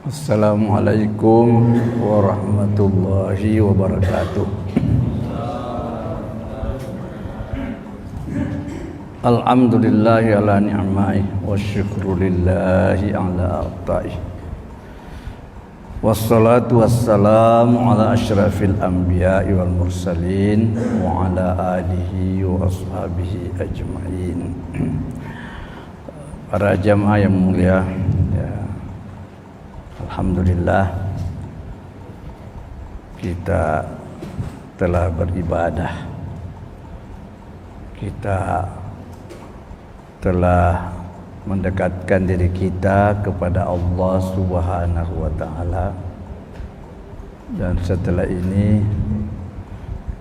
Assalamualaikum warahmatullahi wabarakatuh. Alhamdulillahi ala ni'mai wa syukrulillahi ala atai. Wassalatu wassalamu ala asyrafil anbiya'i wal mursalin wa ala alihi wa ashabihi ajma'in. Para jamaah yang mulia, ya, alhamdulillah kita telah beribadah, kita telah mendekatkan diri kita kepada Allah Subhanahu wa taala, dan setelah ini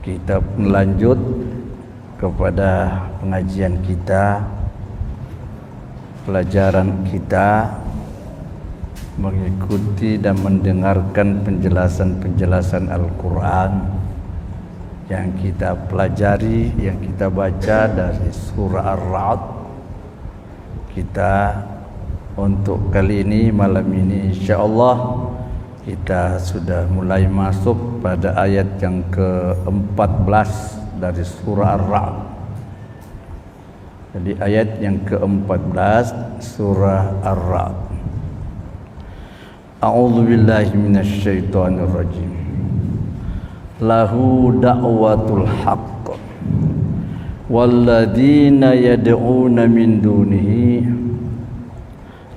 kita melanjut kepada pengajian kita, pelajaran kita, mengikuti dan mendengarkan penjelasan-penjelasan Al-Quran yang kita pelajari, yang kita baca dari surah Ar-Ra'd. Kita untuk kali ini, malam ini, insyaallah kita sudah mulai masuk pada ayat yang ke-14 dari surah Ar-Ra'd. Jadi ayat yang ke-14 surah Ar-Ra'd. A'udzu billahi minasy syaithanir rajim. Lahu da'watul haqq walladzina yad'una min dunihi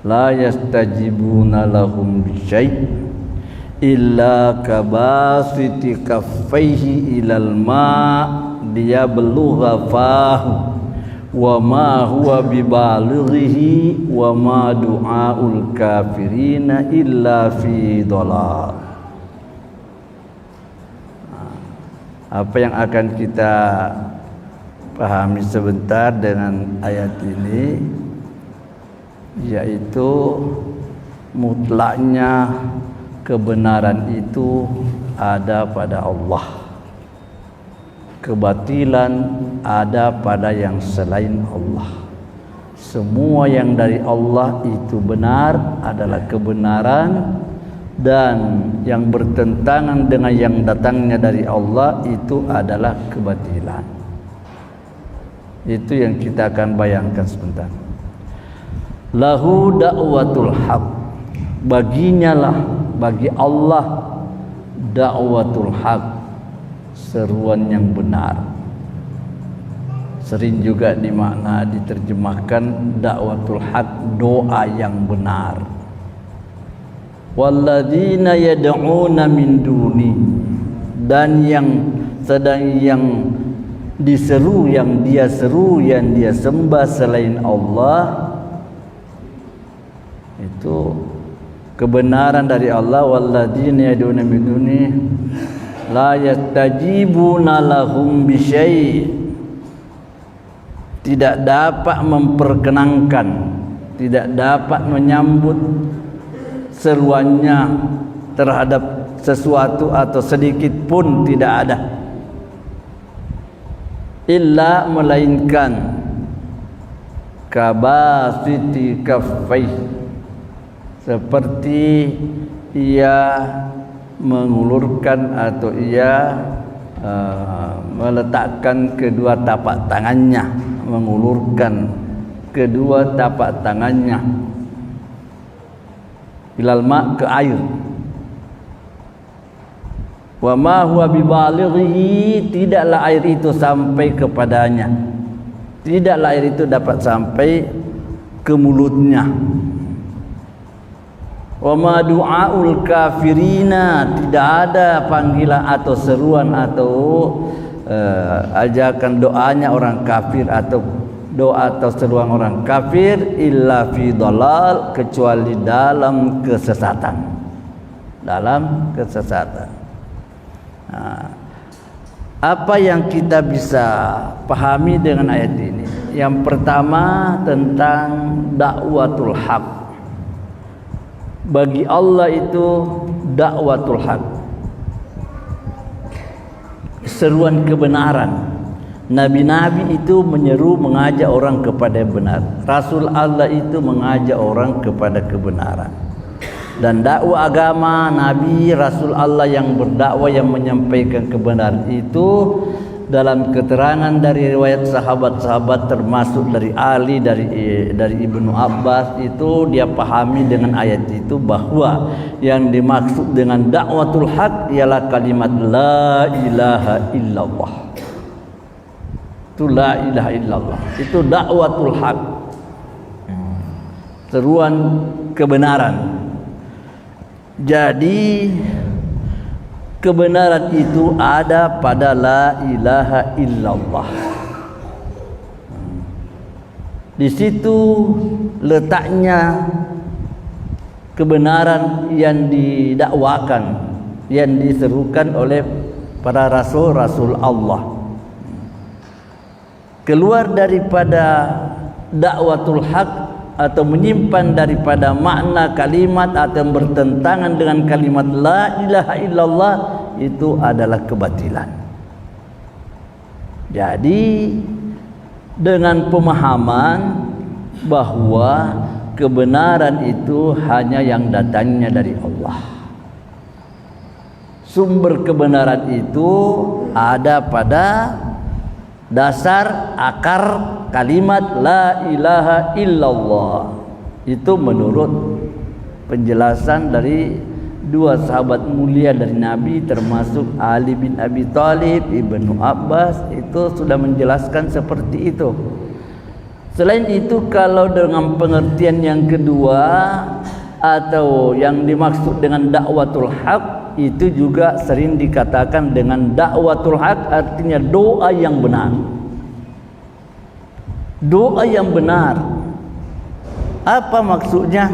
la yastajibuna lahum bisyai' illa kabasiti kaffaihi ilal ma' liyablugha fahu wa ma huwa bibalighihi wa ma du'aul kafirina illa fi dhalal. Apa yang akan kita pahami sebentar dengan ayat ini, yaitu mutlaknya kebenaran itu ada pada Allah, kebatilan ada pada yang selain Allah. Semua yang dari Allah itu benar adalah kebenaran, dan yang bertentangan dengan yang datangnya dari Allah itu adalah kebatilan. Itu yang kita akan bayangkan sebentar. Lahu da'watul haq, baginya lah, bagi Allah, da'watul haq, seruan yang benar. Sering juga dimakna diterjemahkan da'watul haq, doa yang benar. Walladzina yad'una min duni, dan yang sedang yang diseru, yang dia seru, yang dia sembah selain Allah, itu kebenaran dari Allah. Walladzina yad'una min duni la yastajibuna lahum bisyai', tidak dapat memperkenankan, tidak dapat menyambut seruannya terhadap sesuatu atau sedikit pun tidak ada, illa melainkan kabasiti kaffai, seperti ia mengulurkan atau ia meletakkan kedua tapak tangannya, mengulurkan kedua tapak tangannya ilal ma', ke air. Wa ma huwa bibalighihi, tidaklah air itu sampai kepadanya, tidaklah air itu dapat sampai ke mulutnya. Wa ma du'aul kafirina, tidak ada panggilan atau seruan atau ajakan doanya orang kafir atau doa atau seruan orang kafir illa fi dhalal, kecuali dalam kesesatan, dalam kesesatan. Nah, apa yang kita bisa pahami dengan ayat ini? Yang pertama tentang dakwatul haq. Bagi Allah itu dakwatul haq, seruan kebenaran. Nabi-nabi itu menyeru, mengajak orang kepada benar. Rasul Allah itu mengajak orang kepada kebenaran. Dan dakwah agama Nabi Rasul Allah yang berdakwah, yang menyampaikan kebenaran itu, dalam keterangan dari riwayat sahabat-sahabat termasuk dari Ali, dari Ibnu Abbas, itu dia pahami dengan ayat itu bahwa yang dimaksud dengan dakwatul haq ialah kalimat la ilaha illallah. Itu la ilaha illallah, itu dakwatul haq, seruan kebenaran. Jadi kebenaran itu ada pada la ilaha illallah. Di situ letaknya kebenaran yang didakwakan, yang diserukan oleh para rasul-rasul Allah. Keluar daripada dakwatul haq atau menyimpan daripada makna kalimat atau bertentangan dengan kalimat la ilaha illallah, itu adalah kebatilan. Jadi dengan pemahaman bahwa kebenaran itu hanya yang datangnya dari Allah, sumber kebenaran itu ada pada dasar akar kalimat la ilaha illallah. Itu menurut penjelasan dari dua sahabat mulia dari Nabi, termasuk Ali bin Abi Thalib, Ibnu Abbas, itu sudah menjelaskan seperti itu. Selain itu, kalau dengan pengertian yang kedua atau yang dimaksud dengan dakwatul haq, itu juga sering dikatakan dengan dakwatul haq, artinya doa yang benar. Doa yang benar. Apa maksudnya?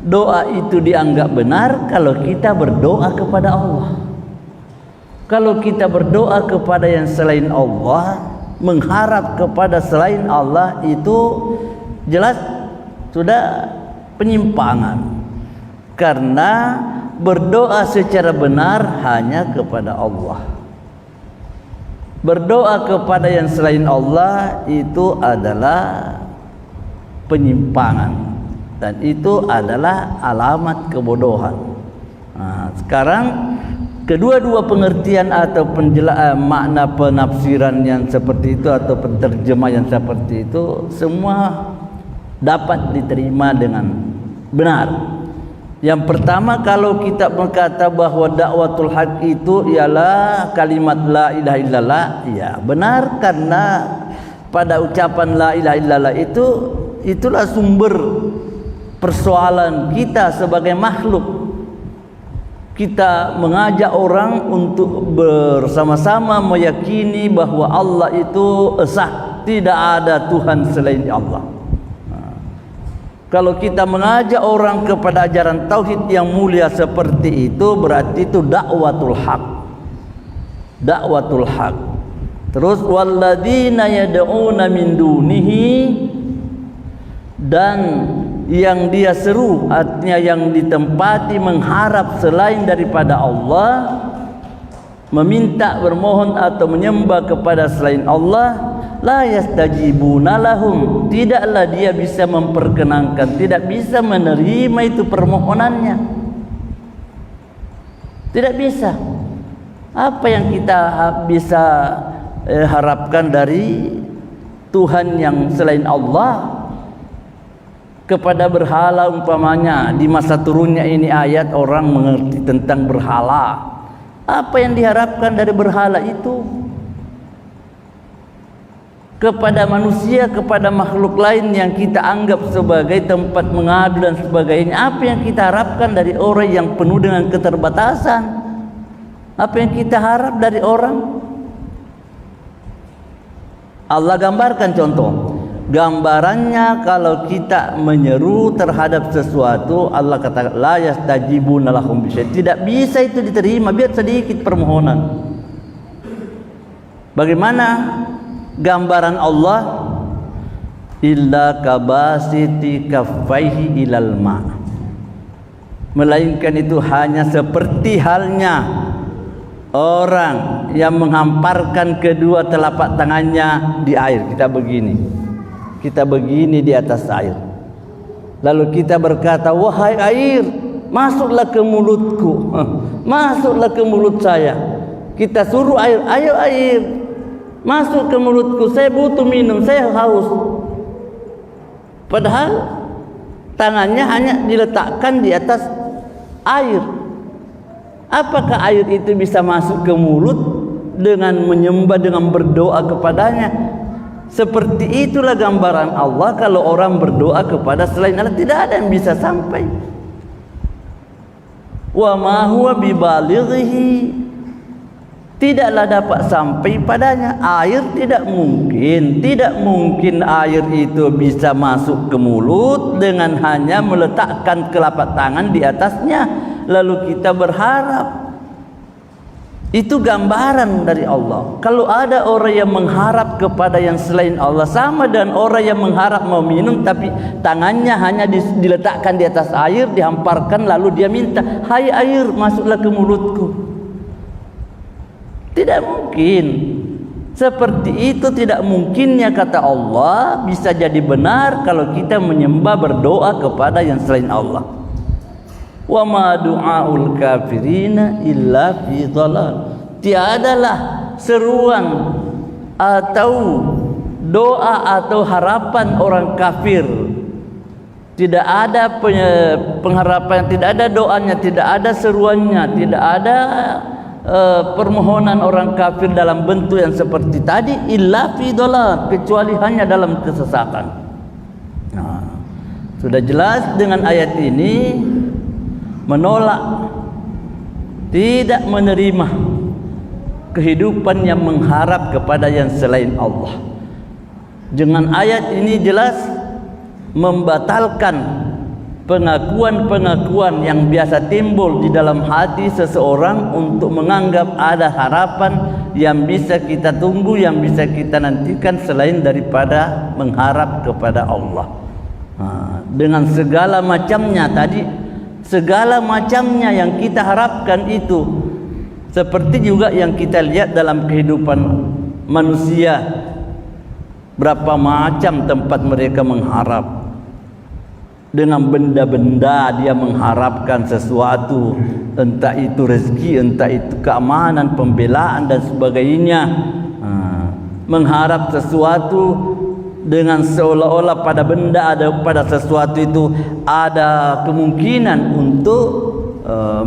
Doa itu dianggap benar kalau kita berdoa kepada Allah. Kalau kita berdoa kepada yang selain Allah, mengharap kepada selain Allah, itu jelas sudah penyimpangan. Karena berdoa secara benar hanya kepada Allah. Berdoa kepada yang selain Allah itu adalah penyimpangan, dan itu adalah alamat kebodohan. Nah, sekarang kedua-dua pengertian atau makna penafsiran yang seperti itu atau penterjemah yang seperti itu semua dapat diterima dengan benar. Yang pertama, kalau kita berkata bahwa dakwatul haq itu ialah kalimat la ilaha illallah, ya benar, karena pada ucapan la ilaha illallah itulah sumber persoalan kita sebagai makhluk. Kita mengajak orang untuk bersama-sama meyakini bahwa Allah itu esa, tidak ada Tuhan selain Allah. Kalau kita mengajak orang kepada ajaran tauhid yang mulia seperti itu, berarti itu dakwatul haq. Dakwatul haq. Terus walladzina yad'una min dunihi, dan yang dia seru, artinya yang ditempati mengharap selain daripada Allah, meminta, bermohon atau menyembah kepada selain Allah, la yastajibuna lahum, tidaklah dia bisa memperkenankan, tidak bisa menerima itu permohonannya. Tidak bisa. Apa yang kita bisa harapkan dari Tuhan yang selain Allah? Kepada berhala umpamanya, di masa turunnya ini ayat orang mengerti tentang berhala. Apa yang diharapkan dari berhala itu? Kepada manusia, kepada makhluk lain yang kita anggap sebagai tempat mengadu dan sebagainya, apa yang kita harapkan dari orang yang penuh dengan keterbatasan? Apa yang kita harap dari orang? Allah gambarkan contoh. Gambarannya kalau kita menyeru terhadap sesuatu, Allah kata la yastajibuna lahum bisyai, tidak bisa itu diterima biar sedikit permohonan. Bagaimana gambaran Allah? Illa kabasiti kaffaihi ilal ma, melainkan itu hanya seperti halnya orang yang menghamparkan kedua telapak tangannya di air. Kita begini di atas air, lalu kita berkata, wahai air, masuklah ke mulutku, masuklah ke mulut saya. Kita suruh air, ayo air, masuk ke mulutku, saya butuh minum, saya haus. Padahal tangannya hanya diletakkan di atas air. Apakah air itu bisa masuk ke mulut dengan menyembah, dengan berdoa kepadanya? Seperti itulah gambaran Allah kalau orang berdoa kepada selain Allah, tidak ada yang bisa sampai. Wa ma huwa bibalighihi, tidaklah dapat sampai padanya. Air tidak mungkin air itu bisa masuk ke mulut dengan hanya meletakkan telapak tangan di atasnya lalu kita berharap. Itu gambaran dari Allah. Kalau ada orang yang mengharap kepada yang selain Allah, sama dengan orang yang mengharap mau minum tapi tangannya hanya diletakkan di atas air, dihamparkan lalu dia minta, "Hai air, masuklah ke mulutku." Tidak mungkin. Seperti itu tidak mungkinnya kata Allah bisa jadi benar kalau kita menyembah, berdoa kepada yang selain Allah. Wa ma du'aul kafirina illa fi dhalal. Tiadalah seruan atau doa atau harapan orang kafir, tidak ada pengharapan, tidak ada doanya, tidak ada seruannya, tidak ada permohonan orang kafir dalam bentuk yang seperti tadi, illa fi dhalal, kecuali hanya dalam kesesatan. Nah, sudah jelas dengan ayat ini menolak, tidak menerima kehidupan yang mengharap kepada yang selain Allah. Dengan ayat ini jelas membatalkan pengakuan-pengakuan yang biasa timbul di dalam hati seseorang untuk menganggap ada harapan yang bisa kita tunggu, yang bisa kita nantikan selain daripada mengharap kepada Allah. Dengan segala macamnya tadi, segala macamnya yang kita harapkan itu, seperti juga yang kita lihat dalam kehidupan manusia, berapa macam tempat mereka mengharap. Dengan benda-benda dia mengharapkan sesuatu, entah itu rezeki, entah itu keamanan, pembelaan dan sebagainya. Mengharap sesuatu dengan seolah-olah pada benda ada, pada sesuatu itu ada kemungkinan untuk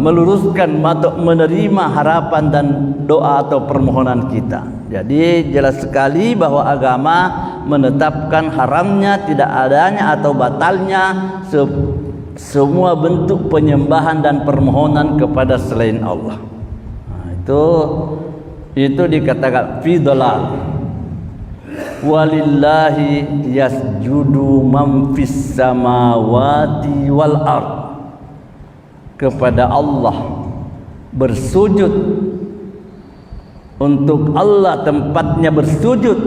meluruskan atau menerima harapan dan doa atau permohonan kita. Jadi jelas sekali bahwa agama menetapkan haramnya, tidak adanya atau batalnya semua bentuk penyembahan dan permohonan kepada selain Allah. Itu dikatakan fi dhalal. Walillahi yasjudu man fis samawati wal ard. Kepada Allah bersujud, untuk Allah tempatnya bersujud,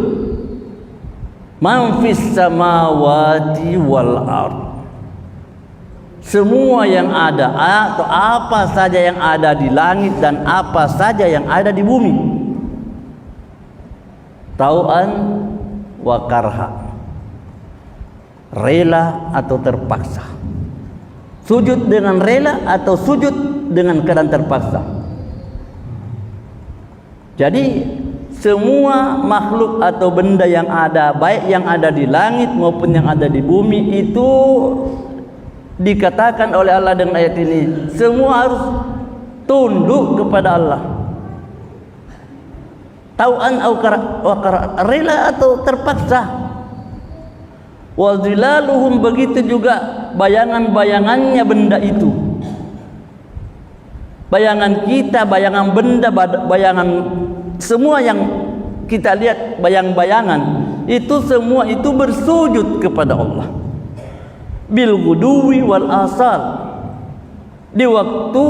man fis samawati wal ard, semua yang ada atau apa saja yang ada di langit dan apa saja yang ada di bumi, tau'an wa karha, rela atau terpaksa. Sujud dengan rela atau sujud dengan keadaan terpaksa. Jadi semua makhluk atau benda yang ada, baik yang ada di langit maupun yang ada di bumi, itu dikatakan oleh Allah dengan ayat ini, semua harus tunduk kepada Allah. Tau'an wa karha, rela atau terpaksa. Wa zilaluhum, begitu juga bayangan-bayangannya benda itu. Bayangan kita, bayangan benda, bayangan semua yang kita lihat, bayang-bayangan itu semua itu bersujud kepada Allah. Bil ghuduwi wal asal, di waktu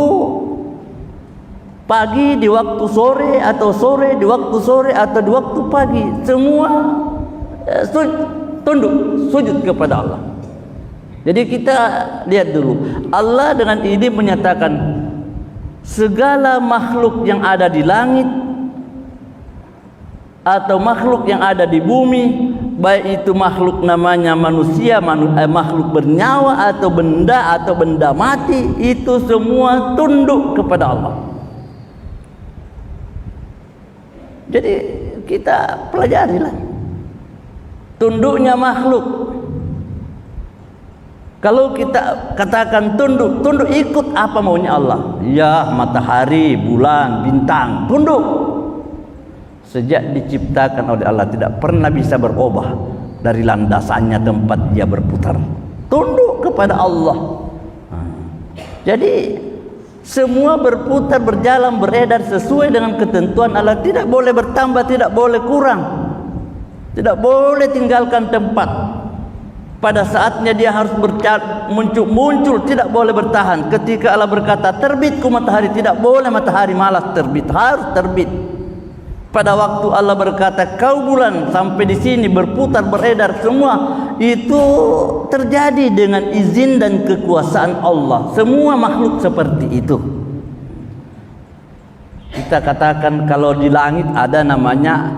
pagi, di waktu sore, atau sore, di waktu sore atau di waktu pagi, semua tunduk, sujud kepada Allah. Jadi kita lihat dulu, Allah dengan ini menyatakan segala makhluk yang ada di langit atau makhluk yang ada di bumi, baik itu makhluk namanya manusia, makhluk bernyawa atau benda mati, itu semua tunduk kepada Allah. Jadi kita pelajarilah tunduknya makhluk. Kalau kita katakan tunduk ikut apa maunya Allah. Ya, matahari, bulan, bintang, tunduk. Sejak diciptakan oleh Allah tidak pernah bisa berubah dari landasannya tempat dia berputar. Tunduk kepada Allah. Jadi semua berputar, berjalan, beredar sesuai dengan ketentuan Allah. Tidak boleh bertambah, tidak boleh kurang, tidak boleh tinggalkan tempat. Pada saatnya dia harus muncul, tidak boleh bertahan. Ketika Allah berkata terbitku matahari, tidak boleh matahari malas terbit, harus terbit. Pada waktu Allah berkata kau bulan sampai di sini berputar, beredar, semua itu terjadi dengan izin dan kekuasaan Allah. Semua makhluk seperti itu. Kita katakan kalau di langit ada namanya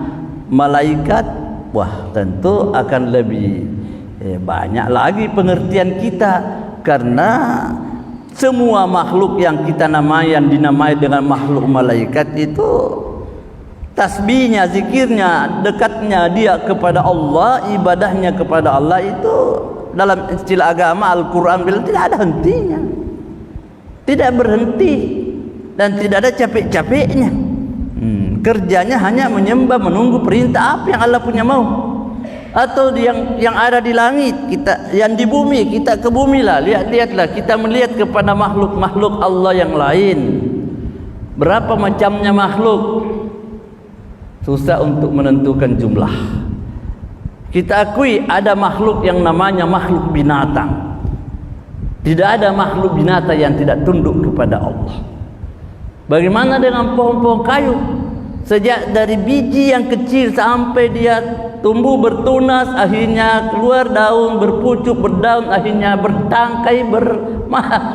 malaikat, wah tentu akan lebih banyak lagi pengertian kita, karena semua makhluk yang kita dinamai dengan makhluk malaikat itu tasbihnya, zikirnya, dekatnya dia kepada Allah, ibadahnya kepada Allah itu dalam istilah agama Al-Quran bilang tidak ada hentinya, tidak berhenti dan tidak ada capek-capeknya. Kerjanya hanya menyembah, menunggu perintah apa yang Allah punya mau. Atau yang ada di langit, kita yang di bumi, kita ke bumi lah, lihatlah, kita melihat kepada makhluk-makhluk Allah yang lain. Berapa macamnya makhluk? Susah untuk menentukan jumlah. Kita akui ada makhluk yang namanya makhluk binatang. Tidak ada makhluk binatang yang tidak tunduk kepada Allah. Bagaimana dengan pohon-pohon kayu? Sejak dari biji yang kecil sampai dia tumbuh bertunas, akhirnya keluar daun, berpucuk, berdaun, akhirnya bertangkai,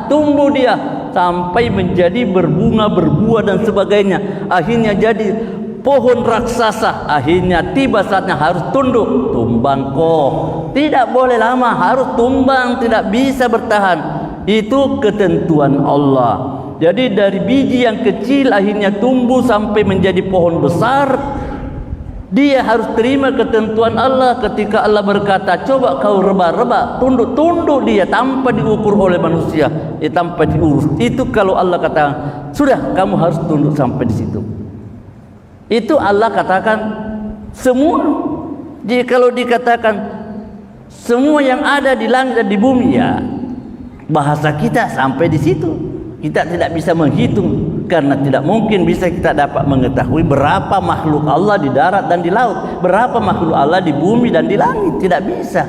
tumbuh dia sampai menjadi berbunga, berbuah dan sebagainya. Akhirnya jadi pohon raksasa. Akhirnya tiba saatnya harus tunduk, tumbang kok. Tidak boleh lama, harus tumbang, tidak bisa bertahan. Itu ketentuan Allah. Jadi dari biji yang kecil akhirnya tumbuh sampai menjadi pohon besar. Dia harus terima ketentuan Allah. Ketika Allah berkata coba kau reba-reba, tunduk dia tanpa diukur oleh manusia, tanpa diurus. Itu kalau Allah katakan sudah kamu harus tunduk sampai di situ. Itu Allah katakan semua. Jadi kalau dikatakan semua yang ada di langit dan di bumi, ya bahasa kita sampai di situ. Kita tidak bisa menghitung karena tidak mungkin bisa kita dapat mengetahui berapa makhluk Allah di darat dan di laut, berapa makhluk Allah di bumi dan di langit. Tidak bisa.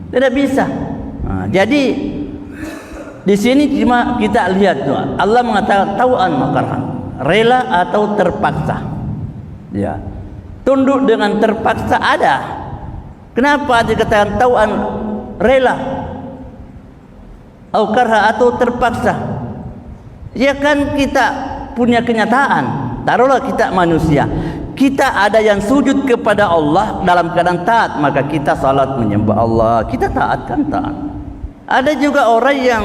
Tidak bisa. Jadi di sini cuma kita lihat Allah mengatakan tau'an makarhan, rela atau terpaksa. Ya. Tunduk dengan terpaksa ada. Kenapa dikatakan tau'an, rela, atau karha atau terpaksa? Ya kan kita punya kenyataan. Taruhlah kita manusia, kita ada yang sujud kepada Allah dalam keadaan taat, maka kita salat menyembah Allah, kita taat. Ada juga orang yang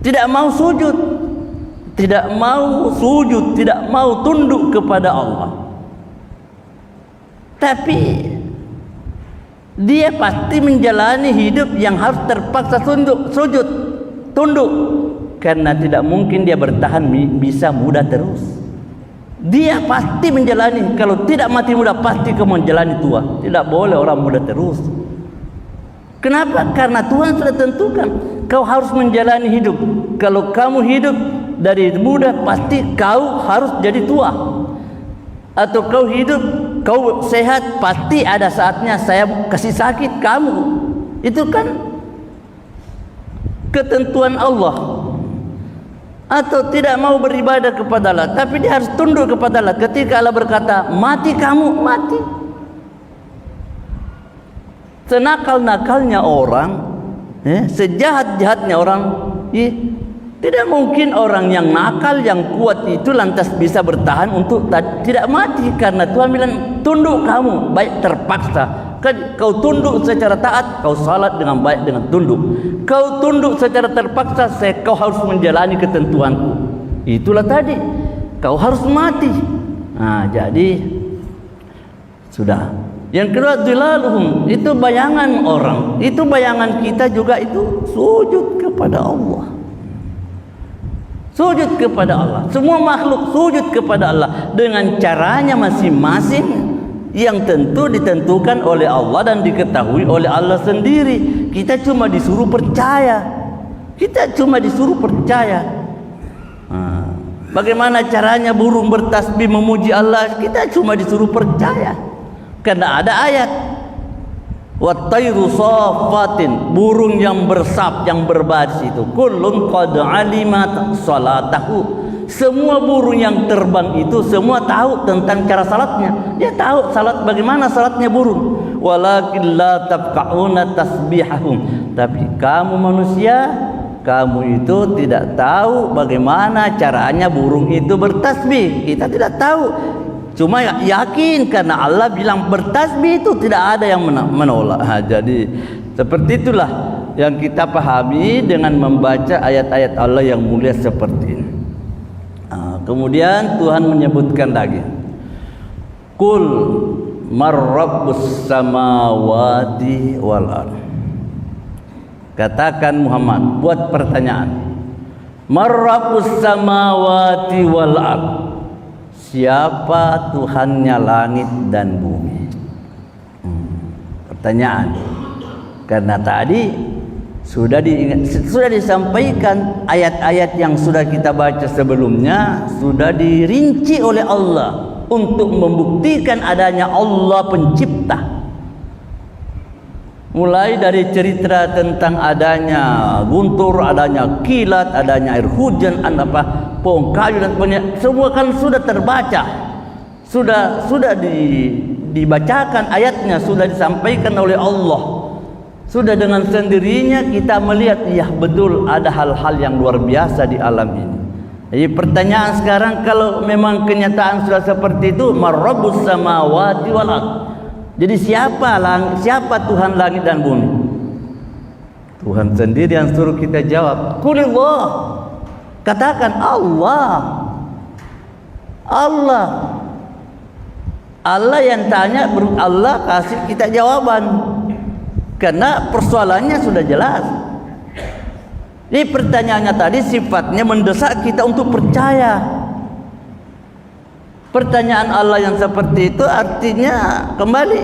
tidak mau sujud, tidak mau tunduk kepada Allah, tapi dia pasti menjalani hidup yang harus terpaksa tunduk, karena tidak mungkin dia bertahan bisa muda terus. Dia pasti menjalani, kalau tidak mati muda pasti kamu menjalani tua. Tidak boleh orang muda terus. Kenapa? Karena Tuhan sudah tentukan kau harus menjalani hidup. Kalau kamu hidup dari muda pasti kau harus jadi tua. Atau kau hidup, kau sehat, pasti ada saatnya saya kasih sakit kamu. Itu kan ketentuan Allah. Atau tidak mau beribadah kepada Allah, tapi dia harus tunduk kepada Allah. Ketika Allah berkata mati, kamu mati. Senakal-nakalnya orang, sejahat-jahatnya orang, Tidak mungkin orang yang nakal, yang kuat itu lantas bisa bertahan untuk tidak mati, karena Tuhan bilang tunduk kamu, baik terpaksa. Kau tunduk secara taat, kau salat dengan baik dengan tunduk. Kau tunduk secara terpaksa, kau harus menjalani ketentuanku. Itulah tadi, kau harus mati. Nah, jadi sudah. Yang kedua, dhilaluhum, itu bayangan orang, itu bayangan kita juga, itu sujud kepada Allah. Sujud kepada Allah. Semua makhluk sujud kepada Allah dengan caranya masing-masing yang tentu ditentukan oleh Allah dan diketahui oleh Allah sendiri. Kita cuma disuruh percaya. Kita cuma disuruh percaya. Bagaimana caranya burung bertasbih memuji Allah? Kita cuma disuruh percaya. Karena ada ayat, wattairu saffatin, burung yang bersaf, yang berbaris itu, kullun qad alimat salatahu, semua burung yang terbang itu semua tahu tentang cara salatnya. Dia tahu salat, bagaimana salatnya burung. Walakin la tabqa'una tasbihahum, tapi kamu manusia, kamu itu tidak tahu bagaimana caranya burung itu bertasbih. Kita tidak tahu, cuma yakin karena Allah bilang bertasbih itu tidak ada yang menolak. Jadi seperti itulah yang kita pahami dengan membaca ayat-ayat Allah yang mulia seperti ini. Kemudian Tuhan menyebutkan lagi, Qul marrabbus samawati wal ardh. Katakan Muhammad, buat pertanyaan, marrabbus samawati wal ardh, siapa Tuhannya langit dan bumi? Pertanyaan. Karena tadi sudah disampaikan ayat-ayat yang sudah kita baca sebelumnya, sudah dirinci oleh Allah untuk membuktikan adanya Allah pencipta. Mulai dari cerita tentang adanya guntur, adanya kilat, adanya air hujan, pohon kayu dan sebagainya, semua kan sudah terbaca, sudah dibacakan ayatnya, sudah disampaikan oleh Allah. Sudah dengan sendirinya kita melihat, ya betul ada hal-hal yang luar biasa di alam ini. Jadi pertanyaan sekarang, kalau memang kenyataan sudah seperti itu, marrabbus samawati wal ardh, jadi siapa Tuhan langit dan bumi? Tuhan sendiri yang suruh kita jawab, qulillah. Katakan Allah. Allah. Allah yang tanya, Allah kasih kita jawaban. Karena persoalannya sudah jelas. Ini pertanyaannya tadi sifatnya mendesak kita untuk percaya. Pertanyaan Allah yang seperti itu artinya kembali,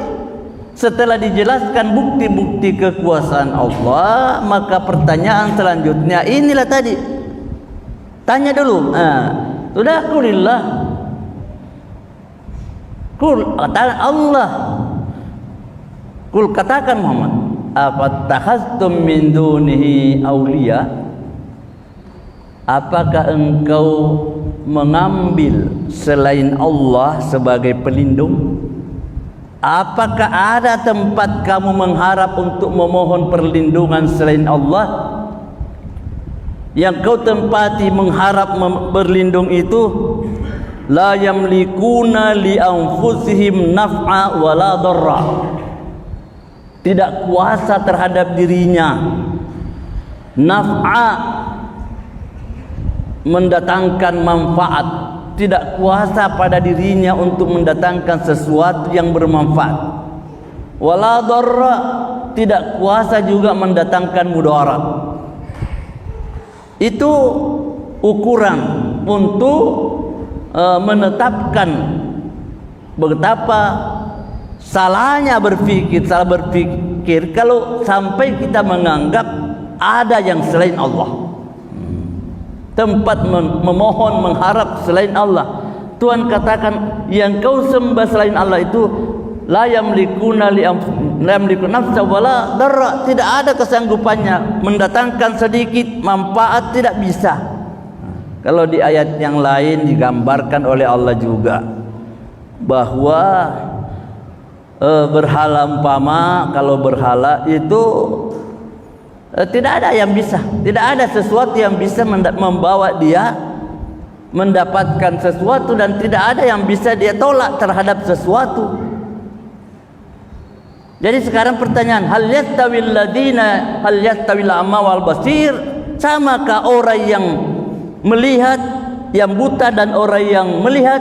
setelah dijelaskan bukti-bukti kekuasaan Allah, maka pertanyaan selanjutnya inilah tadi. Tanya dulu, sudah qulillah. Qul, katakan Allah. Qul, katakan Muhammad, afattakhaztum min dunihi awliya, apakah engkau mengambil selain Allah sebagai pelindung? Apakah ada tempat kamu mengharap untuk memohon perlindungan selain Allah? Yang kau tempati mengharap berlindung itu, la yamlikuna li anfusihim naf'a wala darra, tidak kuasa terhadap dirinya naf'a, mendatangkan manfaat, tidak kuasa pada dirinya untuk mendatangkan sesuatu yang bermanfaat, wala darra, tidak kuasa juga mendatangkan mudarat. Itu ukuran untuk menetapkan betapa salah berpikir kalau sampai kita menganggap ada yang selain Allah, tempat memohon mengharap selain Allah. Tuhan katakan yang kau sembah selain Allah itu la yamlikuna nafsa wala darra, tidak ada kesanggupannya mendatangkan sedikit manfaat, tidak bisa. Kalau di ayat yang lain digambarkan oleh Allah juga bahwa berhala, umpama kalau berhala itu Tidak ada yang bisa, tidak ada sesuatu yang bisa membawa dia mendapatkan sesuatu, dan tidak ada yang bisa dia tolak terhadap sesuatu. Jadi sekarang pertanyaan, hal yastawil ladina hal yastawil a'ma wal basir, samakah orang yang melihat, yang buta dan orang yang melihat?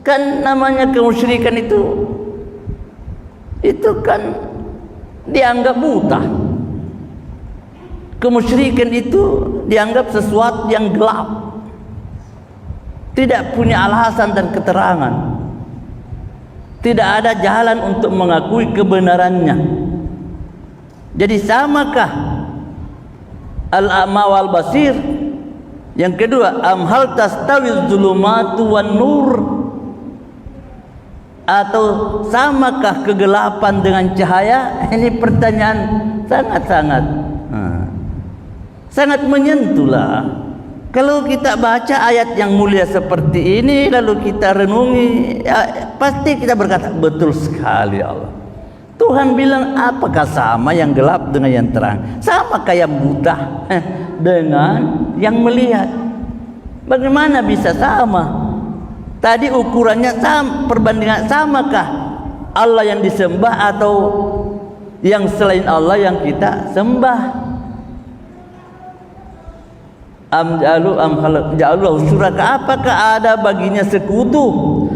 Kan namanya kemusyrikan itu kan dianggap buta. Kemusyrikan itu dianggap sesuatu yang gelap, tidak punya alasan dan keterangan, tidak ada jalan untuk mengakui kebenarannya. Jadi samakah al-a'ma wal basir? Yang kedua, am hal tastawil zulumatu wan nur, atau samakah kegelapan dengan cahaya? Ini pertanyaan sangat menyentuhlah. Kalau kita baca ayat yang mulia seperti ini lalu kita renungi, ya, pasti kita berkata, betul sekali Allah. Tuhan bilang, apakah sama yang gelap dengan yang terang? Sama kayak yang buta dengan yang melihat? Bagaimana bisa sama? Tadi ukurannya sama, perbandingan samakah Allah yang disembah atau yang selain Allah yang kita sembah? Ja'alu syuraka, apakah ada baginya sekutu?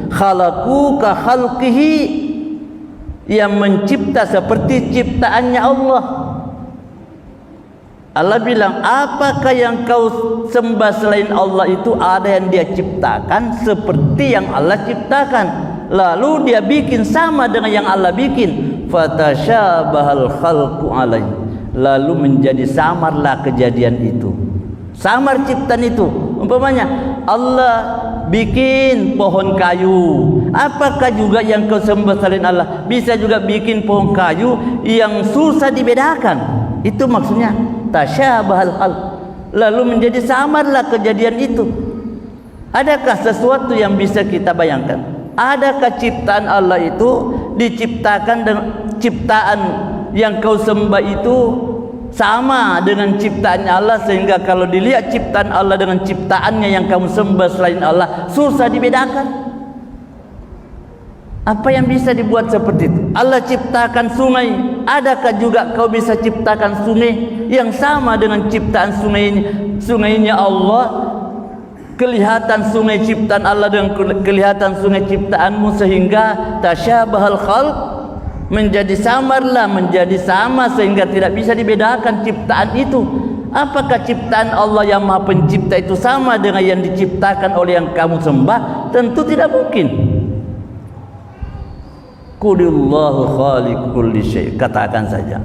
Khalaqu ka khalqihi, yang mencipta seperti ciptaannya Allah. Allah bilang, apakah yang kau sembah selain Allah itu ada yang dia ciptakan seperti yang Allah ciptakan, lalu dia bikin sama dengan yang Allah bikin. Fatasyabahal khalqu alaihi, lalu menjadi samarlah kejadian itu, samar ciptaan itu. Umpamanya Allah bikin pohon kayu, apakah juga yang kau sembah selain Allah bisa juga bikin pohon kayu yang susah dibedakan? Itu maksudnya tasyabahal khalq, lalu menjadi samarlah kejadian itu. Adakah sesuatu yang bisa kita bayangkan? Adakah ciptaan Allah itu diciptakan dengan ciptaan yang kau sembah itu sama dengan ciptaannya Allah, sehingga kalau dilihat ciptaan Allah dengan ciptaannya yang kamu sembah selain Allah susah dibedakan? Apa yang bisa dibuat seperti itu? Allah ciptakan sungai, adakah juga kau bisa ciptakan sungai yang sama dengan ciptaan sungainya Allah? Kelihatan sungai ciptaan Allah dengan kelihatan sungai ciptaanmu, sehingga tasyabahal khalq, menjadi samarlah, menjadi sama sehingga tidak bisa dibedakan ciptaan itu. Apakah ciptaan Allah yang Maha Pencipta itu sama dengan yang diciptakan oleh yang kamu sembah? Tentu tidak mungkin. Qulillahu khaliqu kulli syai', katakan saja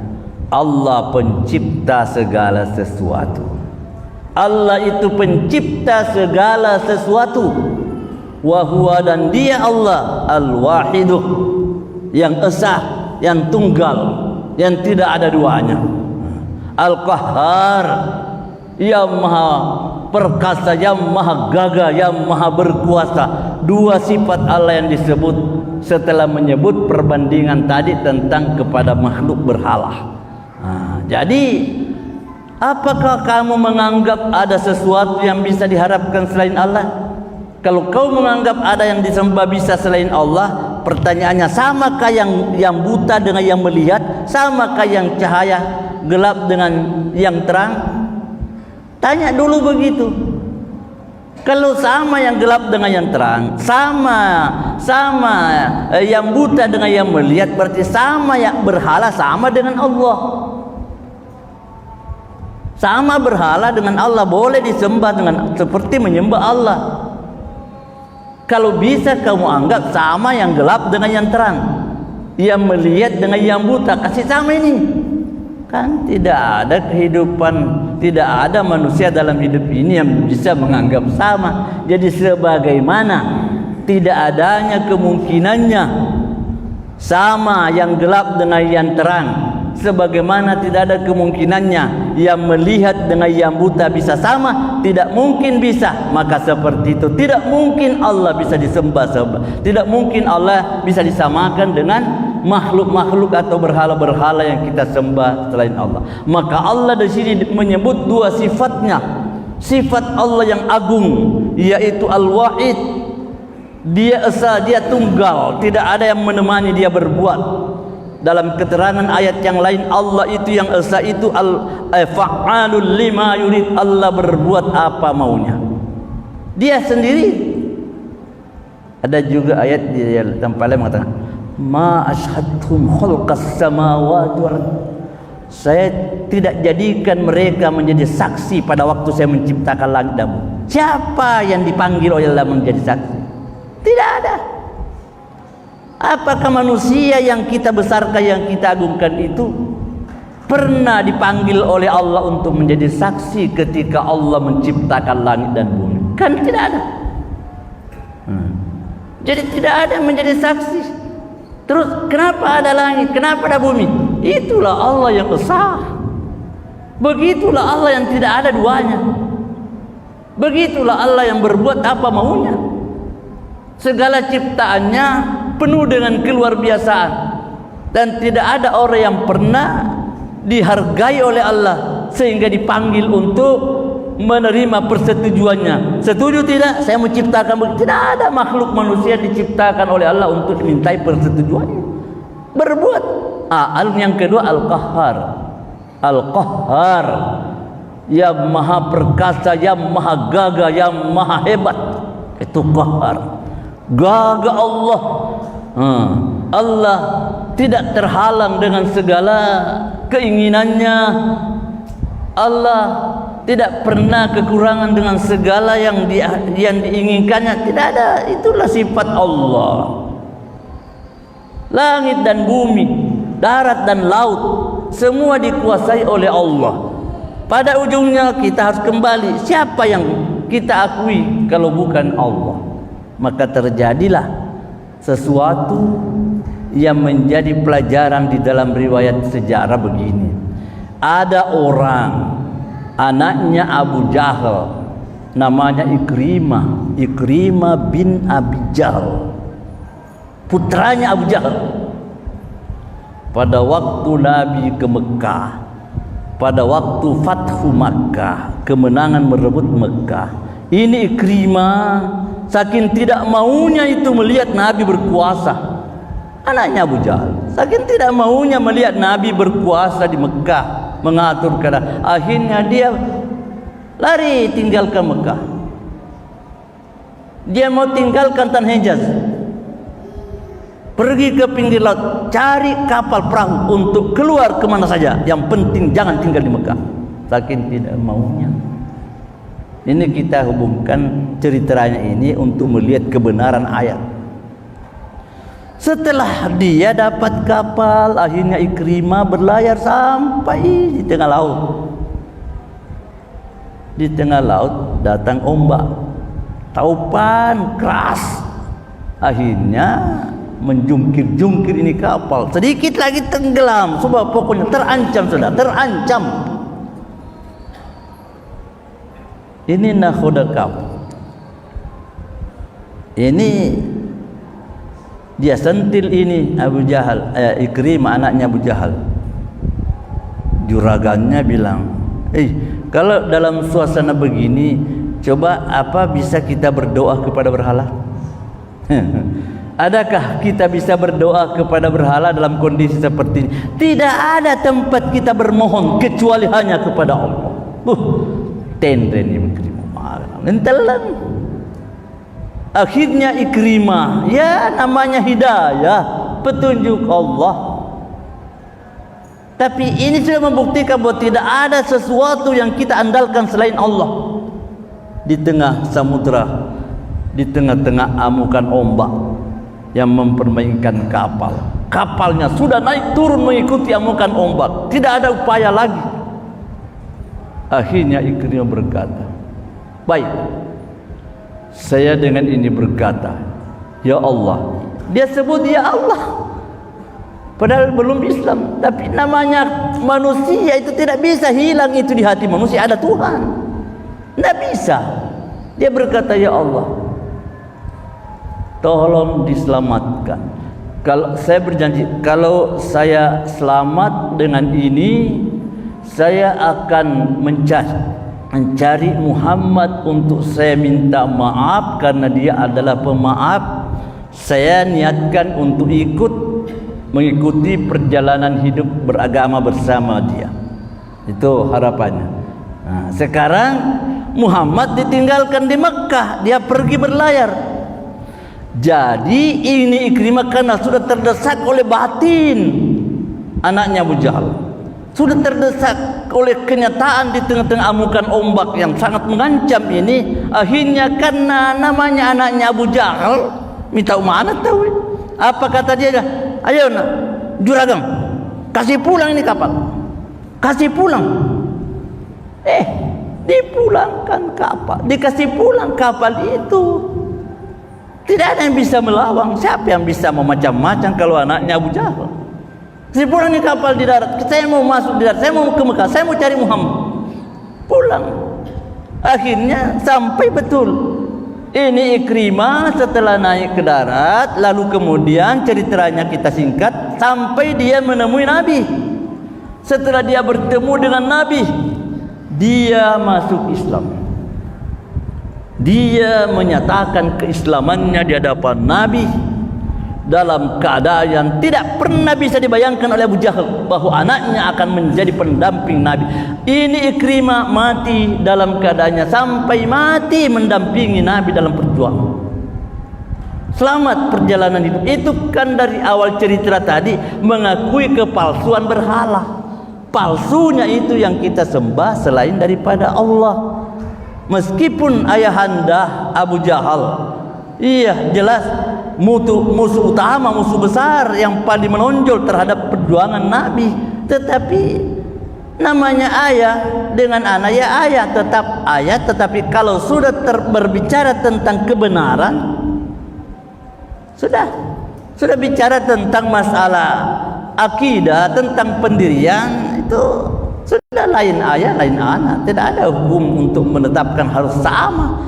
Allah pencipta segala sesuatu. Allah itu pencipta segala sesuatu. Wa huwa, dan dia Allah al-wahiduh, yang esa, yang tunggal, yang tidak ada duanya. Al-Qahhar, yang maha perkasa, yang maha gagah, yang maha berkuasa. Dua sifat Allah yang disebut setelah menyebut perbandingan tadi tentang kepada makhluk berhala. Jadi apakah kamu menganggap ada sesuatu yang bisa diharapkan selain Allah? Kalau kau menganggap ada yang disembah bisa selain Allah, pertanyaannya, samakah yang buta dengan yang melihat? Samakah yang cahaya gelap dengan yang terang? Tanya dulu begitu. Kalau sama yang gelap dengan yang terang, sama yang buta dengan yang melihat, berarti sama yang berhala sama dengan Allah. Sama berhala dengan Allah, boleh disembah dengan seperti menyembah Allah. Kalau bisa kamu anggap sama yang gelap dengan yang terang, yang melihat dengan yang buta, kasih sama ini. Kan tidak ada kehidupan, tidak ada manusia dalam hidup ini yang bisa menganggap sama. Jadi sebagaimana tidak adanya kemungkinannya sama yang gelap dengan yang terang, sebagaimana tidak ada kemungkinannya yang melihat dengan yang buta bisa sama, tidak mungkin bisa. Maka seperti itu tidak mungkin Allah bisa disembah, tidak mungkin Allah bisa disamakan dengan makhluk-makhluk atau berhala-berhala yang kita sembah selain Allah. Maka Allah di sini menyebut dua sifatnya. Sifat Allah yang agung yaitu Al-Wahid. Dia esa, dia tunggal, tidak ada yang menemani dia berbuat. Dalam keterangan ayat yang lain, Allah itu yang esa itu al-fa'alul lima yurid, Allah berbuat apa maunya. Dia sendiri. Ada juga ayat di tempat lain mengatakan, ma ashhadhum khalqas samawati wal ardh. Saya tidak jadikan mereka menjadi saksi pada waktu saya menciptakan langit dan bumi. Siapa yang dipanggil oleh Allah menjadi saksi? Tidak ada. Apakah manusia yang kita besarkan, yang kita agungkan itu pernah dipanggil oleh Allah untuk menjadi saksi ketika Allah menciptakan langit dan bumi? Kan tidak ada. Jadi tidak ada yang menjadi saksi. Terus kenapa ada langit? Kenapa ada bumi? Itulah Allah yang esa. Begitulah Allah yang tidak ada duanya. Begitulah Allah yang berbuat apa maunya. Segala ciptaannya penuh dengan keluar biasaan, dan tidak ada orang yang pernah dihargai oleh Allah sehingga dipanggil untuk menerima persetujuannya. Setuju tidak? Saya menciptakan begitu. Tidak ada makhluk manusia diciptakan oleh Allah untuk dimintai persetujuannya. Berbuat. Yang kedua Al-Qahhar. Al-Qahhar, yang maha perkasa, yang maha gagah, yang maha hebat. Itu Qahhar. Gagah Allah. Allah tidak terhalang dengan segala keinginannya. Allah tidak pernah kekurangan dengan segala yang diinginkannya. Tidak ada. Itulah sifat Allah. Langit dan bumi, darat dan laut, semua dikuasai oleh Allah. Pada ujungnya kita harus kembali, siapa yang kita akui kalau bukan Allah? Maka terjadilah sesuatu yang menjadi pelajaran di dalam riwayat sejarah begini. Ada orang, anaknya Abu Jahal, namanya Ikrimah bin Abi Jahal, putranya Abu Jahal. Pada waktu Nabi ke Mekah, pada waktu Fathu Makkah, kemenangan merebut Mekah, ini Ikrimah saking tidak maunya itu melihat Nabi berkuasa. Anaknya Abu Jahal saking tidak maunya melihat Nabi berkuasa di Mekah, mengatur keadaan. Akhirnya dia lari tinggalkan Mekah. Dia mau tinggalkan Tanah Hijaz, pergi ke pinggir laut, cari kapal perahu untuk keluar kemana saja. Yang penting jangan tinggal di Mekah. Saking tidak maunya. Ini kita hubungkan ceritanya ini untuk melihat kebenaran ayat. Setelah dia dapat kapal, akhirnya Ikrimah berlayar sampai di tengah laut. Di tengah laut datang ombak, taupan keras. Akhirnya menjungkir-jungkir ini kapal. Sedikit lagi tenggelam. Sebab pokoknya terancam sudah, terancam. Ini nakhoda kapal. Ini dia sentil ini Abu Jahal, Ikrimah anaknya Abu Jahal. Juragannya bilang, kalau dalam suasana begini, coba apa bisa kita berdoa kepada berhala? Adakah kita bisa berdoa kepada berhala dalam kondisi seperti ini? Tidak ada tempat kita bermohon kecuali hanya kepada Allah. Tenden yang mentelan. Akhirnya Ikrimah, ya namanya hidayah, petunjuk Allah. Tapi ini sudah membuktikan bahwa tidak ada sesuatu yang kita andalkan selain Allah. Di tengah samudra, di tengah-tengah amukan ombak yang mempermainkan kapal. Kapalnya sudah naik turun mengikuti amukan ombak. Tidak ada upaya lagi. Akhirnya Ikrimah berkata, baik, saya dengan ini berkata, ya Allah. Dia sebut ya Allah, padahal belum Islam. Tapi namanya manusia itu tidak bisa hilang itu di hati manusia. Ada Tuhan, tidak bisa. Dia berkata, ya Allah, tolong diselamatkan Kalau saya berjanji, kalau saya selamat dengan ini, saya akan mencari Muhammad untuk saya minta maaf karena dia adalah pemaaf. Saya niatkan untuk mengikuti perjalanan hidup beragama bersama dia. Itu harapannya. Nah, sekarang Muhammad ditinggalkan di Mekah, dia pergi berlayar. Jadi ini Ikrimah karena sudah terdesak oleh batin anaknya Abu Jahal, sudah terdesak oleh kenyataan di tengah-tengah amukan ombak yang sangat mengancam ini. Akhirnya karena namanya anaknya Abu Jahal minta mana tahu apa kata dia? Ayo nak juragan, kasih pulang ini kapal, kasih pulang. Dipulangkan kapal, dikasih pulang kapal itu. Tidak ada yang bisa melawan. Siapa yang bisa memacam-macam kalau anaknya Abu Jahal? Kasih pulang ini kapal di darat. Saya mau masuk di darat, saya mau ke Mekah, saya mau cari Muhammad. Pulang. Akhirnya sampai betul. Ini Ikrimah setelah naik ke darat, lalu kemudian ceritanya kita singkat sampai dia menemui Nabi. Setelah dia bertemu dengan Nabi, dia masuk Islam. Dia menyatakan keislamannya di hadapan Nabi dalam keadaan yang tidak pernah bisa dibayangkan oleh Abu Jahal bahwa anaknya akan menjadi pendamping Nabi. Ini Ikrimah mati dalam keadaannya sampai mati mendampingi Nabi dalam perjuangan. Selamat perjalanan hidup. Itu kan dari awal cerita tadi mengakui kepalsuan berhala. Palsunya itu yang kita sembah selain daripada Allah. Meskipun ayahanda Abu Jahal, iya jelas musuh utama, musuh besar yang paling menonjol terhadap perjuangan Nabi, tetapi namanya ayah dengan anak ya ayah, tetap ayah. Tetapi kalau sudah berbicara tentang kebenaran, sudah bicara tentang masalah akidah, tentang pendirian, itu sudah lain ayah, lain anak. Tidak ada hukum untuk menetapkan harus sama.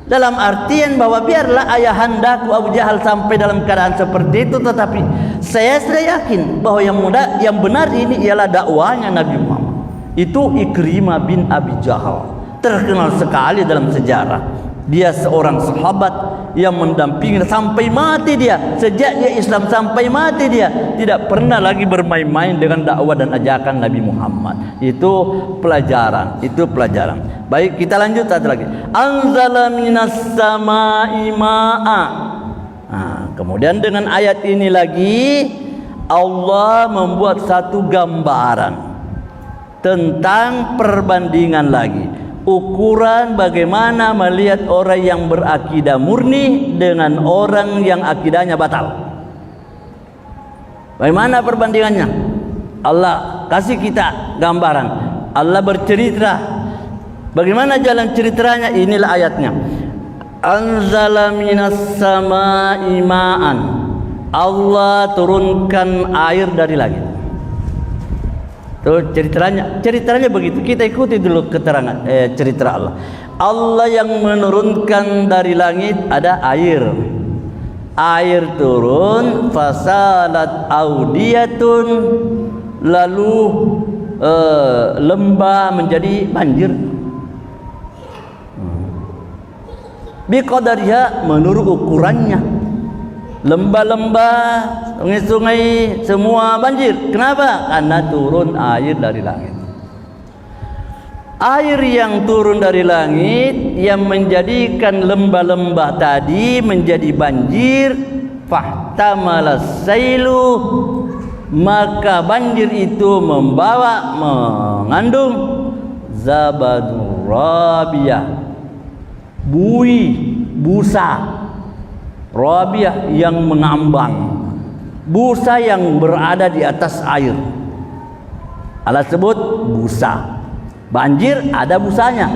Dalam artian bahwa biarlah ayahandaku Abu Jahal sampai dalam keadaan seperti itu, tetapi saya sudah yakin bahwa yang benar ini ialah dakwanya Nabi Muhammad. Itu Ikrimah bin Abi Jahal, terkenal sekali dalam sejarah. Dia seorang sahabat yang mendampingi sampai mati dia. Sejak dia Islam sampai mati dia tidak pernah lagi bermain-main dengan dakwah dan ajakan Nabi Muhammad. Itu pelajaran, itu pelajaran. Baik, kita lanjut satu lagi. Anzala minas sama'i ma'a. Nah, kemudian dengan ayat ini lagi Allah membuat satu gambaran tentang perbandingan lagi. Ukuran bagaimana melihat orang yang berakidah murni dengan orang yang akidahnya batal. Bagaimana perbandingannya? Allah kasih kita gambaran. Allah bercerita. Bagaimana jalan ceritanya? Inilah ayatnya. Anzala minas sama'i ma'an. Allah turunkan air dari langit. Tuh ceritanya begitu. Kita ikuti dulu keterangan cerita Allah. Allah yang menurunkan dari langit ada air. Air turun, fasalat audiyatun, lalu lembah menjadi banjir. Biqadariha, menurut ukurannya. Lembah-lembah, sungai-sungai semua banjir. Kenapa? Karena turun air dari langit. Air yang turun dari langit yang menjadikan lembah-lembah tadi menjadi banjir. Fahtamalas sailu, maka banjir itu mengandung zabadur rabiyah, busa Rabiah yang mengambang, busa yang berada di atas air. Allah sebut busa. Banjir ada busanya.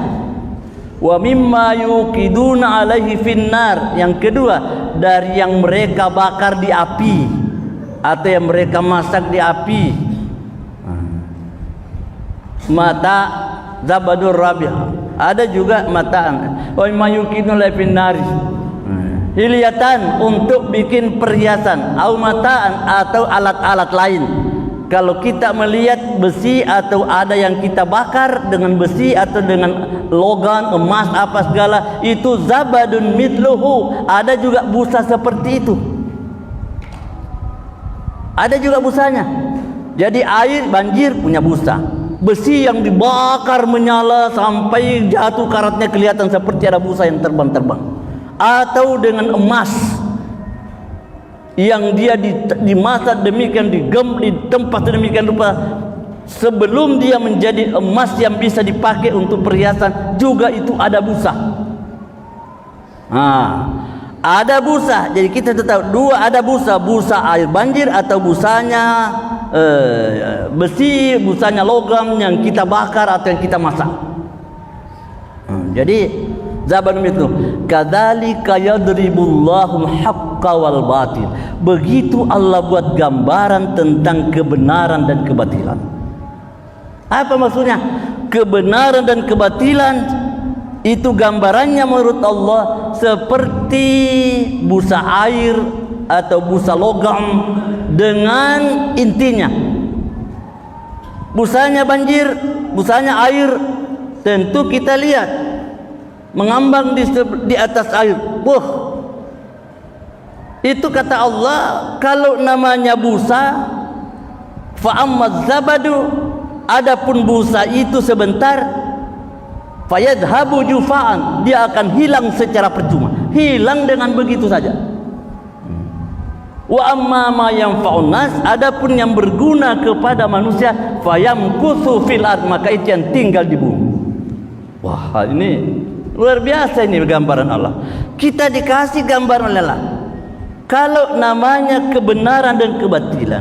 Wa mimma yuqiduna alaihi finnar. Yang kedua, dari yang mereka bakar di api atau yang mereka masak di api. Mata zabadur rabiah. Ada juga mataan. Wa mimma yuqiduna alaihi finnar. hilyatan untuk bikin perhiasan, au mataan atau alat-alat lain. Kalau kita melihat besi atau ada yang kita bakar dengan besi atau dengan logam, emas apa segala, itu zabadun mithluhu, ada juga busa seperti itu. Ada juga busanya. Jadi air banjir punya busa. Besi yang dibakar menyala sampai jatuh karatnya kelihatan seperti ada busa yang terbang-terbang. Atau dengan emas yang dia dimasak demikian, ditempas demikian rupa, sebelum dia menjadi emas yang bisa dipakai untuk perhiasan, juga itu ada busa. Ada busa. Jadi kita tahu dua, ada busa air banjir atau busanya besi, busanya logam yang kita bakar atau yang kita masak. Jadi zabanum itu kadzalika yadribullahu al-haqqa wal batil. Begitu Allah buat gambaran tentang kebenaran dan kebatilan. Apa maksudnya? Kebenaran dan kebatilan itu gambarannya menurut Allah seperti busa air atau busa logam dengan intinya. Busanya banjir, busanya air, tentu kita lihat mengambang di atas air. Itu kata Allah, kalau namanya busa, fa ammaz zabadu, adapun busa itu sebentar, fayadhabu jufaan, dia akan hilang secara percuma, hilang dengan begitu saja. Wa amma ma yanfa'un nas, adapun yang berguna kepada manusia, fayamkuthu fil ard, maka itu yang tinggal di bumi. Wah, ini luar biasa, ini gambaran Allah. Kita dikasih gambaran Allah. Kalau namanya kebenaran dan kebatilan,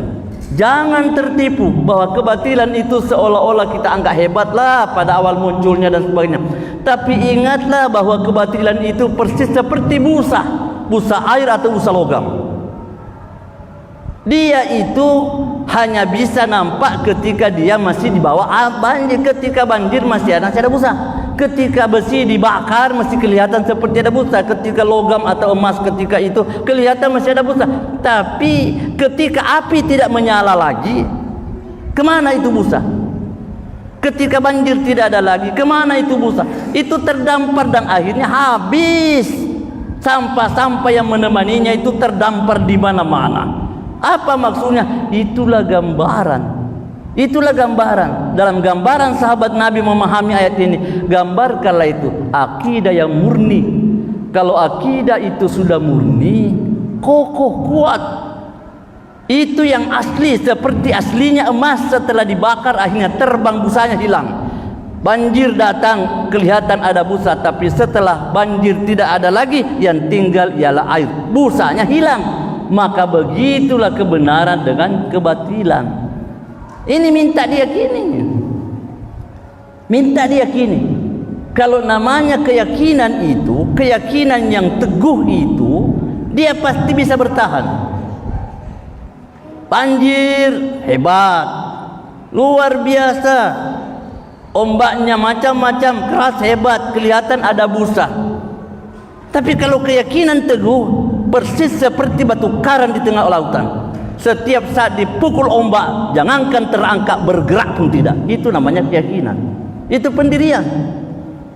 jangan tertipu bahwa kebatilan itu seolah-olah kita anggap hebatlah pada awal munculnya dan sebagainya. Tapi ingatlah bahwa kebatilan itu persis seperti busa air atau busa logam. Dia itu hanya bisa nampak ketika dia masih di bawah banjir. Ketika banjir masih ada busa. Ketika besi dibakar masih kelihatan seperti ada busa. Ketika logam atau emas ketika itu kelihatan masih ada busa. Tapi ketika api tidak menyala lagi, kemana itu busa? Ketika banjir tidak ada lagi, kemana itu busa? Itu terdampar dan akhirnya habis. Sampah-sampah yang menemaninya itu terdampar di mana-mana. Apa maksudnya? Itulah gambaran. Itulah gambaran. Dalam gambaran sahabat Nabi memahami ayat ini, gambarkanlah itu akidah yang murni. Kalau akidah itu sudah murni, kokoh, kuat, itu yang asli, seperti aslinya emas setelah dibakar akhirnya terbang, busanya hilang. Banjir datang kelihatan ada busa, tapi setelah banjir tidak ada lagi, yang tinggal ialah air, busanya hilang. Maka begitulah kebenaran dengan kebatilan. Ini minta diyakini. Minta diyakini. Kalau namanya keyakinan itu, keyakinan yang teguh itu, dia pasti bisa bertahan. Banjir hebat, luar biasa, ombaknya macam-macam, keras hebat, kelihatan ada busa. Tapi kalau keyakinan teguh, persis seperti batu karang di tengah lautan. Setiap saat dipukul ombak, jangankan terangkat, bergerak pun tidak. Itu namanya keyakinan. Itu pendirian.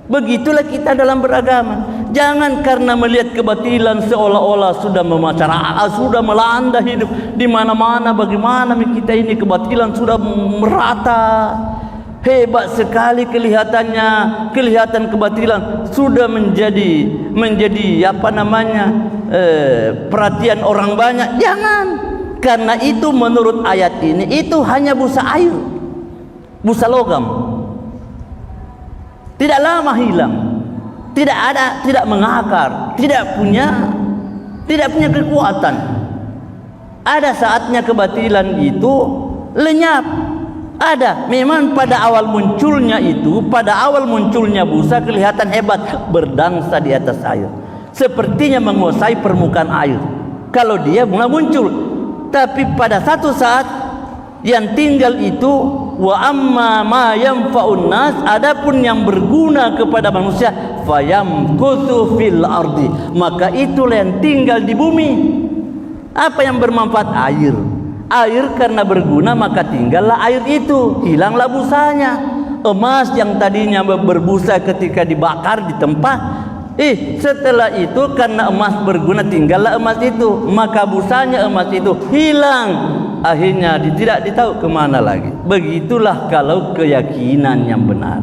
Begitulah kita dalam beragama. Jangan karena melihat kebatilan seolah-olah sudah memasyarakat, sudah melanda hidup di mana-mana. Bagaimana kita ini kebatilan sudah merata. Hebat sekali kelihatannya, kelihatan kebatilan sudah menjadi perhatian orang banyak. Jangan, karena itu menurut ayat ini itu hanya busa air, busa logam. Tidak lama hilang, tidak mengakar, tidak punya kekuatan. Ada saatnya kebatilan itu lenyap. Ada, memang pada awal munculnya busa kelihatan hebat, berdangsa di atas air, sepertinya menguasai permukaan air kalau dia mulai muncul. Tapi pada satu saat yang tinggal itu wa amma ma yanfa'un nas, adapun yang berguna kepada manusia, fayamkuthu fil ardi, maka itulah yang tinggal di bumi. Apa yang bermanfaat? Air. Air karena berguna maka tinggallah air itu, hilanglah busanya. Emas yang tadinya berbusa ketika dibakar di tempat, setelah itu karena emas berguna tinggallah emas itu, maka busanya emas itu hilang, akhirnya tidak ditahu kemana lagi. Begitulah kalau keyakinan yang benar.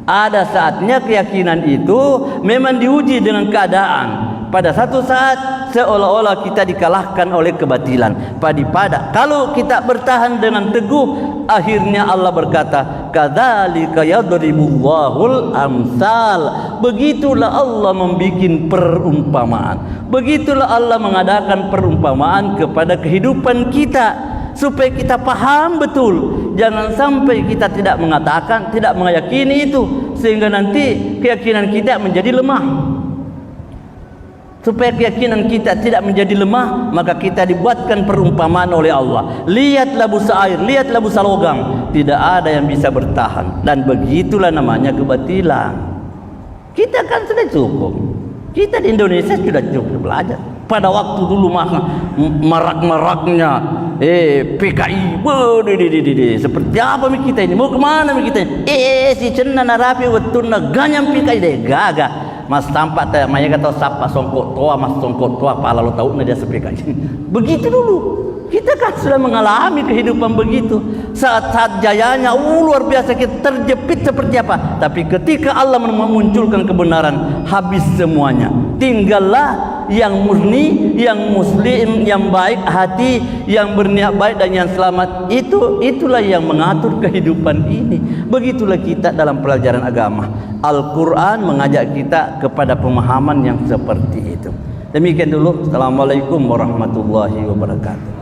Ada saatnya keyakinan itu memang diuji dengan keadaan. Pada satu saat seolah-olah kita dikalahkan oleh kebatilan. Pada kalau kita bertahan dengan teguh, akhirnya Allah berkata, kadzalika yadribullahul amsal. Begitulah Allah membuat perumpamaan. Begitulah Allah mengadakan perumpamaan kepada kehidupan kita, supaya kita paham betul. Jangan sampai kita tidak mengatakan, tidak meyakini itu, sehingga nanti keyakinan kita menjadi lemah. Supaya keyakinan kita tidak menjadi lemah, maka kita dibuatkan perumpamaan oleh Allah. Lihatlah busa air, lihatlah busa logam, tidak ada yang bisa bertahan. Dan begitulah namanya kebatilan. Kita kan sudah cukup. Kita di Indonesia sudah cukup belajar. Pada waktu dulu marak-maraknya PKI, seperti apa kita ini? Mau kemana kita ini? Si cenna narapi wetuna ganyam PKI deh, gagah. Mas tampak tak maya kata sapa songkok tua, mas songkok tua pala lo tahu dia sepika. Begitu dulu. Kita kan sudah mengalami kehidupan begitu. Saat-saat jayanya luar biasa, kita terjepit seperti apa. Tapi ketika Allah memunculkan kebenaran, habis semuanya. Tinggallah yang murni, yang muslim, yang baik hati, yang berniat baik dan yang selamat. Itulah yang mengatur kehidupan ini. Begitulah kita dalam pelajaran agama. Al-Quran mengajak kita kepada pemahaman yang seperti itu. Demikian dulu. Assalamualaikum warahmatullahi wabarakatuh.